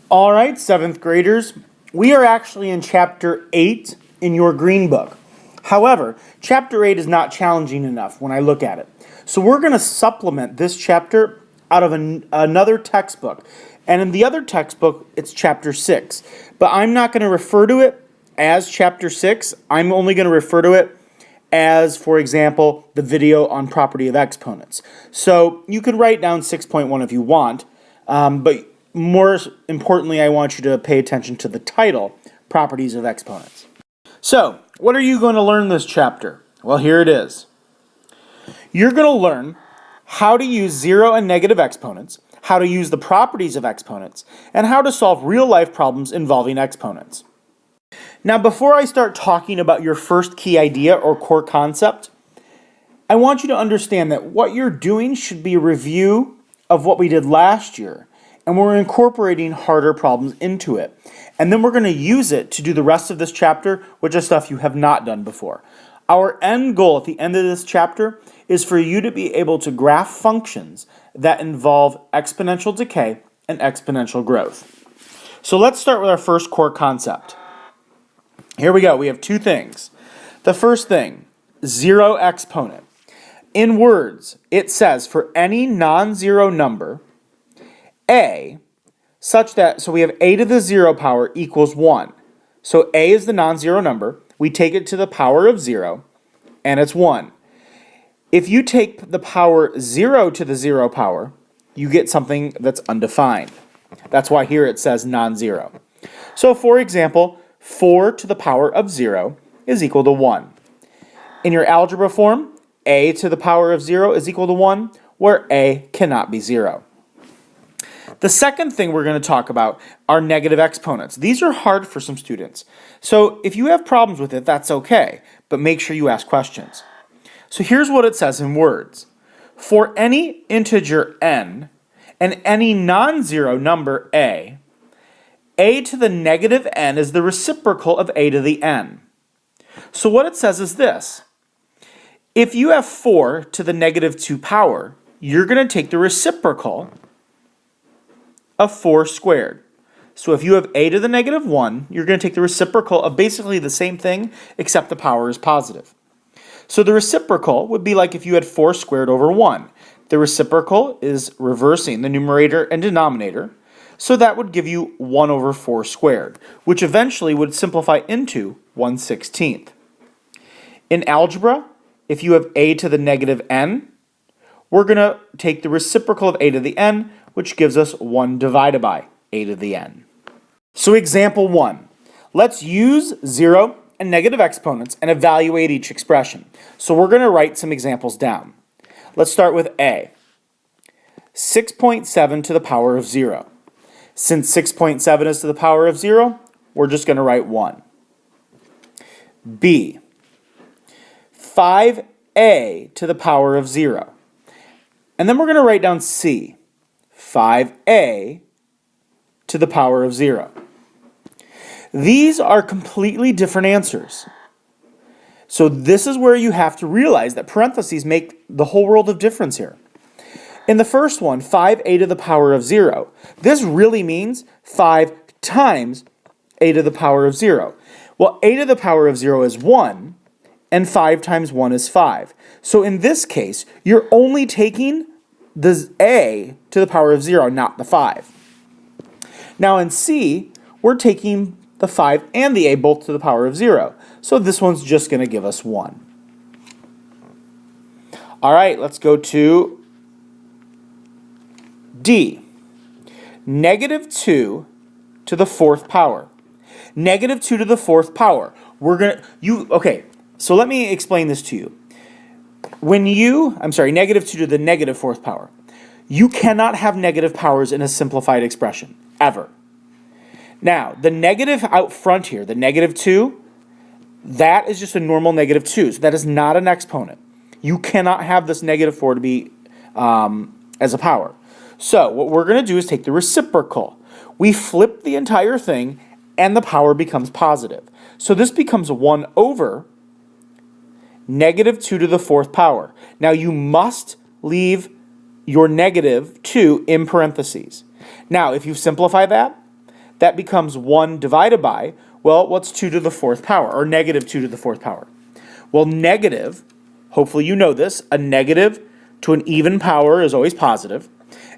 All right, 7th graders, we are actually in Chapter 8 in your green book. However, Chapter 8 is not challenging enough when I look at it. So we're going to supplement this chapter out of another textbook. And in the other textbook, it's Chapter 6. But I'm not going to refer to it as Chapter 6. I'm only going to refer to it as, for example, the video on property of exponents. So you could write down 6.1 if you want, but more importantly, I want you to pay attention to the title, Properties of Exponents. So, what are you going to learn this chapter? Well, here it is. You're going to learn how to use zero and negative exponents, how to use the properties of exponents, and how to solve real-life problems involving exponents. Now, before I start talking about your first key idea or core concept, I want you to understand that what you're doing should be a review of what we did last year, and we're incorporating harder problems into it. And then we're going to use it to do the rest of this chapter, which is stuff you have not done before. Our end goal at the end of this chapter is for you to be able to graph functions that involve exponential decay and exponential growth. So let's start with our first core concept. Here we go. We have two things. The first thing, zero exponent. In words, it says for any non-zero number, a, such that, so we have a to the 0 power equals 1. So a is the non-zero number. We take it to the power of 0, and it's 1. If you take the power 0 to the 0 power, you get something that's undefined. That's why here it says non-zero. So for example, 4 to the power of 0 is equal to 1. In your algebra form, a to the power of 0 is equal to 1, where a cannot be 0. The second thing we're going to talk about are negative exponents. These are hard for some students. So if you have problems with it, that's okay, but make sure you ask questions. So here's what it says in words. For any integer n and any non-zero number a to the negative n is the reciprocal of a to the n. So what it says is this. If you have 4 to the negative 2 power, you're going to take the reciprocal of 4 squared. So if you have a to the negative 1, you're going to take the reciprocal of basically the same thing, except the power is positive. So the reciprocal would be like if you had 4 squared over 1. The reciprocal is reversing the numerator and denominator, so that would give you 1 over 4 squared, which eventually would simplify into 1/16. In algebra, if you have a to the negative n, we're going to take the reciprocal of a to the n, which gives us 1 divided by a to the n. So example 1. Let's use 0 and negative exponents and evaluate each expression. So we're going to write some examples down. Let's start with a. 6.7 to the power of 0. Since 6.7 is to the power of 0, we're just going to write 1. b. 5a to the power of 0. And then we're going to write down c. 5a to the power of 0. These are completely different answers. So this is where you have to realize that parentheses make the whole world of difference here. In the first one, 5a to the power of 0, this really means 5 times a to the power of 0. Well, a to the power of 0 is 1, and 5 times 1 is 5. So in this case, you're only taking the a to the power of 0, not the 5. Now in C, we're taking the 5 and the a both to the power of 0. So this one's just going to give us 1. All right, let's go to D. Negative 2 to the 4th power. Negative 2 to the 4th power. Okay, so let me explain this to you. Negative 2 to the negative 4th power. You cannot have negative powers in a simplified expression, ever. Now, the negative out front here, the negative 2, that is just a normal negative 2, so that is not an exponent. You cannot have this negative 4 to be as a power. So what we're going to do is take the reciprocal. We flip the entire thing, and the power becomes positive. So this becomes 1 over negative 2 to the 4th power. Now you must leave your negative 2 in parentheses. Now, if you simplify that, that becomes 1 divided by, well, what's 2 to the 4th power, or negative 2 to the 4th power? Well, negative, hopefully you know this, a negative to an even power is always positive,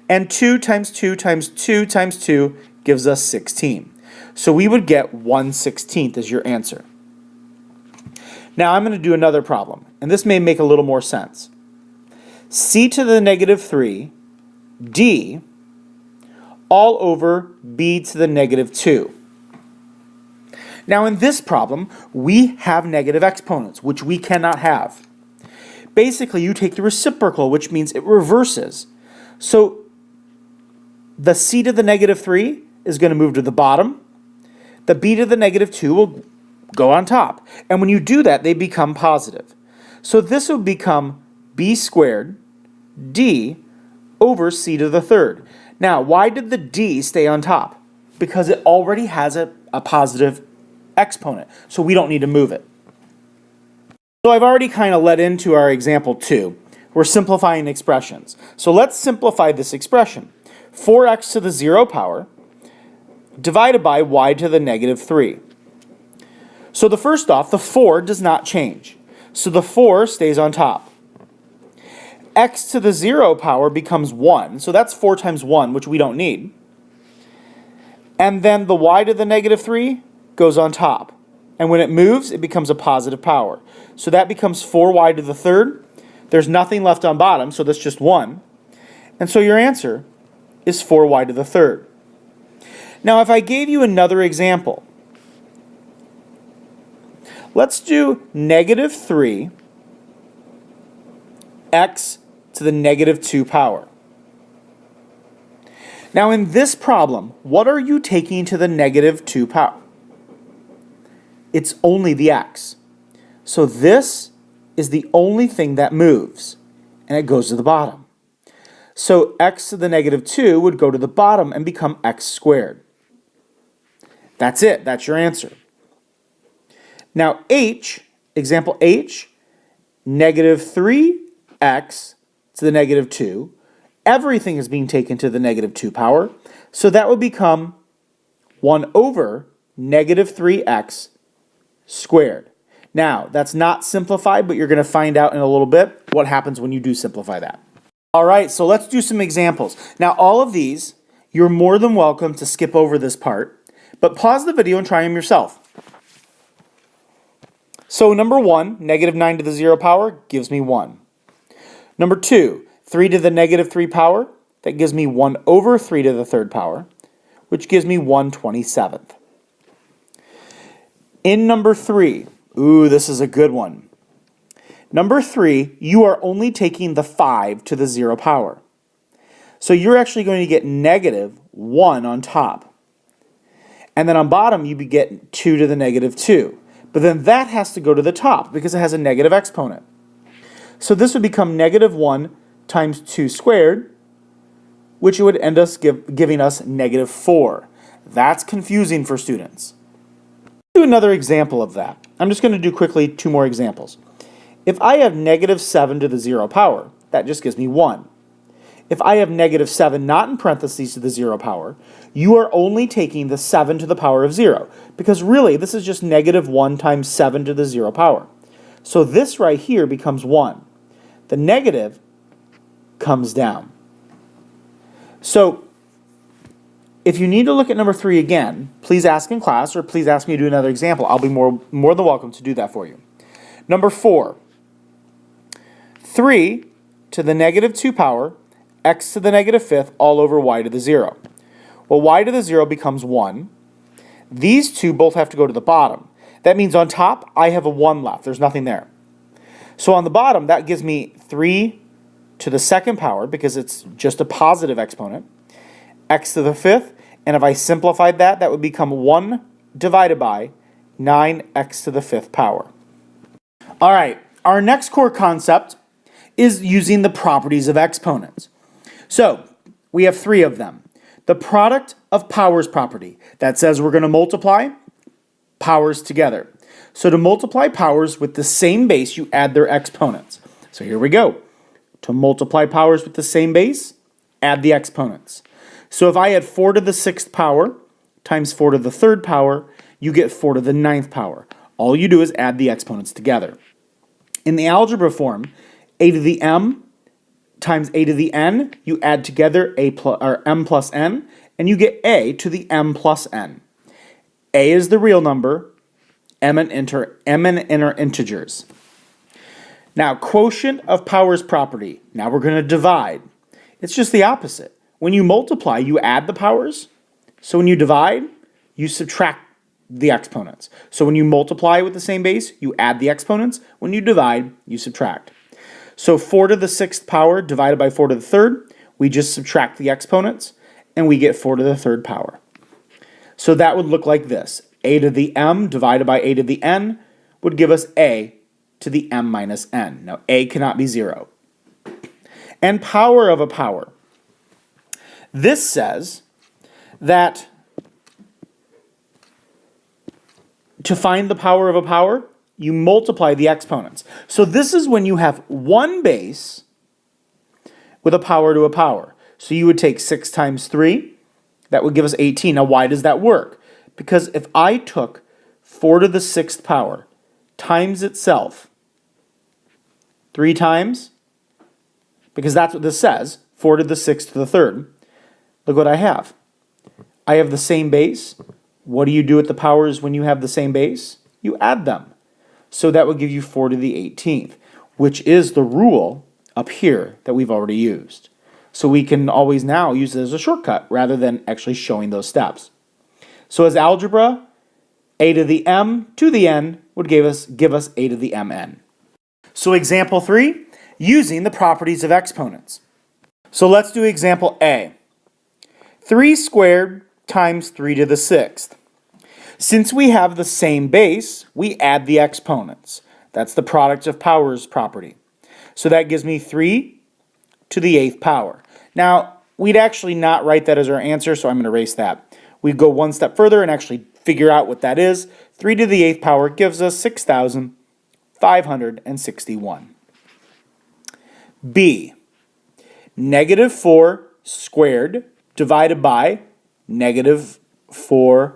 and 2 times 2 times 2 times 2 gives us 16. So we would get 1/16 as your answer. Now I'm going to do another problem, and this may make a little more sense. C to the negative 3, D, all over B to the negative 2. Now in this problem, we have negative exponents, which we cannot have. Basically, you take the reciprocal, which means it reverses. So the C to the negative 3 is going to move to the bottom. The B to the negative 2 will go on top. And when you do that, they become positive. So this will become B squared D over C to the 3rd. Now, why did the D stay on top? Because it already has a positive exponent, so we don't need to move it. So I've already kind of led into our example 2. We're simplifying expressions. So let's simplify this expression. 4x to the 0 power divided by y to the negative 3. So the first off, the 4 does not change. So the 4 stays on top. X to the 0 power becomes 1. So that's 4 times 1, which we don't need. And then the y to the negative 3 goes on top. And when it moves, it becomes a positive power. So that becomes 4y to the 3rd. There's nothing left on bottom, so that's just 1. And so your answer is 4y to the 3rd. Now if I gave you another example, let's do negative 3 x to the negative 2 power. Now in this problem, what are you taking to the negative 2 power? It's only the x. So this is the only thing that moves, and it goes to the bottom. So x to the negative 2 would go to the bottom and become x squared. That's it. That's your answer. Now h, example h, negative 3x to the negative 2. Everything is being taken to the negative 2 power. So that would become 1 over negative 3x squared. Now, that's not simplified, but you're going to find out in a little bit what happens when you do simplify that. All right, so let's do some examples. Now, all of these, you're more than welcome to skip over this part, but pause the video and try them yourself. So number 1, negative 9 to the 0 power gives me 1. Number 2, 3 to the negative 3 power, that gives me 1 over 3 to the 3rd power, which gives me 1/27. In number 3, ooh, this is a good one. Number 3, you are only taking the 5 to the 0 power. So you're actually going to get negative 1 on top. And then on bottom, you get 2 to the negative 2. But then that has to go to the top because it has a negative exponent. So this would become negative 1 times 2 squared, which would end up giving us negative 4. That's confusing for students. Do another example of that. I'm just going to do quickly 2 more examples. If I have negative 7 to the 0 power, that just gives me 1. If I have negative 7 not in parentheses to the 0 power, you are only taking the 7 to the power of 0, because really this is just negative 1 times 7 to the 0 power. So this right here becomes 1. The negative comes down. So if you need to look at number 3 again, please ask in class or please ask me to do another example. I'll be more than welcome to do that for you. Number 4, 3 to the negative 2 power, x to the negative 5th, all over y to the 0. Well, y to the 0 becomes 1. These two both have to go to the bottom. That means on top, I have a 1 left. There's nothing there. So on the bottom, that gives me 3 to the 2nd power, because it's just a positive exponent, x to the 5th, and if I simplified that, that would become 1 divided by 9x to the 5th power. All right, our next core concept is using the properties of exponents. So we have 3 of them. The product of powers property, that says we're going to multiply powers together. So to multiply powers with the same base, you add their exponents. So here we go. To multiply powers with the same base, add the exponents. So if I had 4 to the 6th power times 4 to the 3rd power, you get 4 to the 9th power. All you do is add the exponents together. In the algebra form, a to the m times a to the n, you add together m plus n, and you get a to the m plus n. A is the real number, m and n are integers. Now, quotient of powers property. Now we're going to divide. It's just the opposite. When you multiply, you add the powers. So when you divide, you subtract the exponents. So when you multiply with the same base, you add the exponents. When you divide, you subtract. So 4 to the 6th power divided by 4 to the 3rd, we just subtract the exponents, and we get 4 to the 3rd power. So that would look like this. A to the m divided by a to the n would give us a to the m minus n. Now, a cannot be 0. And power of a power. This says that to find the power of a power, you multiply the exponents. So this is when you have one base with a power to a power. So you would take 6 times 3, that would give us 18. Now why does that work? Because if I took 4 to the 6th power times itself 3 times, because that's what this says, 4 to the 6th to the 3rd, look what I have. I have the same base. What do you do with the powers when you have the same base? You add them. So that would give you 4 to the 18th, which is the rule up here that we've already used. So we can always now use it as a shortcut rather than actually showing those steps. So as algebra, a to the m to the n would give us a to the mn. So example 3, using the properties of exponents. So let's do example A. 3 squared times 3 to the 6th. Since we have the same base, we add the exponents. That's the product of powers property. So that gives me 3 to the 8th power. Now, we'd actually not write that as our answer, so I'm going to erase that. We'd go one step further and actually figure out what that is. 3 to the 8th power gives us 6,561. B. Negative 4 squared divided by negative 4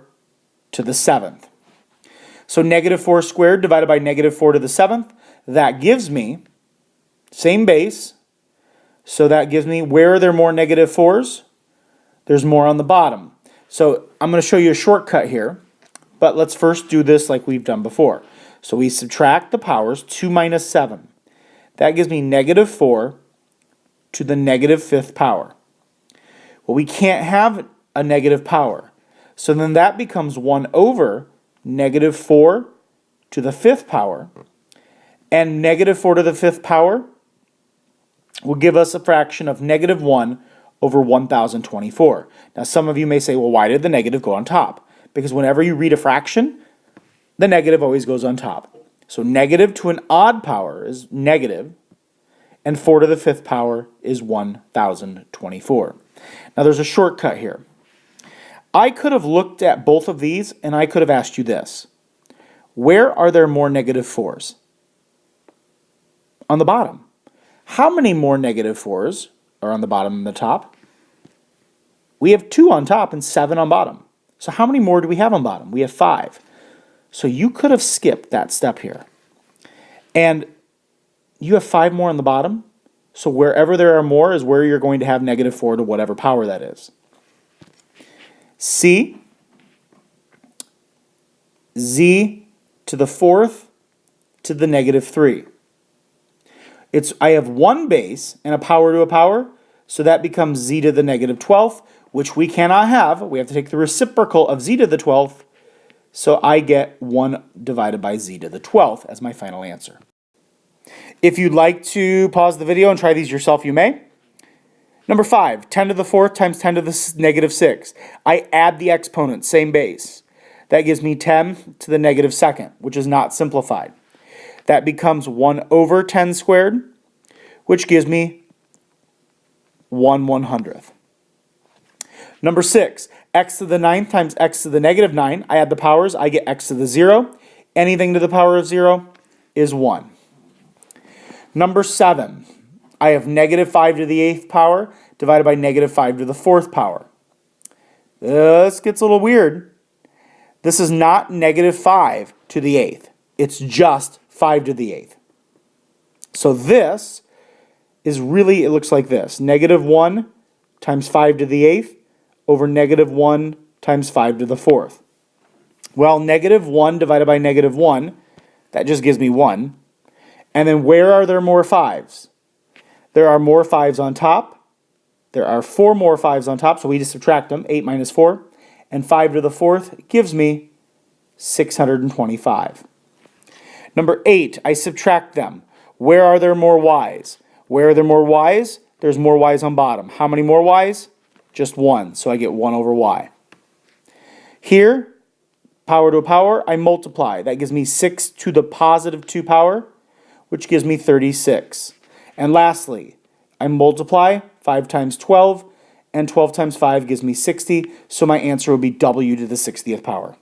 to the 7th. So negative 4 squared divided by negative 4 to the 7th, that gives me, same base, so that gives me, where are there more negative 4s? There's more on the bottom. So I'm going to show you a shortcut here, but let's first do this like we've done before. So we subtract the powers, 2 minus 7. That gives me negative 4 to the negative 5th power. Well, we can't have a negative power. So then that becomes 1 over negative 4 to the 5th power. And negative 4 to the 5th power will give us a fraction of negative 1 over 1,024. Now some of you may say, well, why did the negative go on top? Because whenever you read a fraction, the negative always goes on top. So negative to an odd power is negative, and 4 to the 5th power is 1,024. Now there's a shortcut here. I could have looked at both of these and I could have asked you this. Where are there more negative 4s? On the bottom. How many more negative 4s are on the bottom and the top? We have 2 on top and 7 on bottom. So how many more do we have on bottom? We have 5. So you could have skipped that step here. And you have 5 more on the bottom. So wherever there are more is where you're going to have negative 4 to whatever power that is. C, z to the 4th to the negative 3. I have one base and a power to a power, so that becomes z to the negative 12th, which we cannot have. We have to take the reciprocal of z to the 12th, so I get 1 divided by z to the 12th as my final answer. If you'd like to pause the video and try these yourself, you may. Number 5, 10 to the 4th times 10 to the negative 6. I add the exponent, same base. That gives me 10 to the negative 2nd, which is not simplified. That becomes 1 over 10 squared, which gives me 1/100th. Number 6, x to the 9th times x to the negative 9. I add the powers, I get x to the 0. Anything to the power of 0 is 1. Number 7, I have negative 5 to the 8th power divided by negative 5 to the 4th power. This gets a little weird. This is not negative 5 to the 8th. It's just 5 to the 8th. So this is really, it looks like this. Negative 1 times 5 to the 8th over negative 1 times 5 to the 4th. Well, negative 1 divided by negative 1, that just gives me 1. And then where are there more 5s? There are more 5s on top. There are 4 more 5s on top, so we just subtract them. 8 minus 4. And 5 to the 4th gives me 625. Number 8, I subtract them. Where are there more y's? Where are there more y's? There's more y's on bottom. How many more y's? Just 1, so I get 1 over y. Here, power to a power, I multiply. That gives me 6 to the positive 2 power, which gives me 36. And lastly, I multiply 5 times 12, and 12 times 5 gives me 60, so my answer will be w to the 60th power.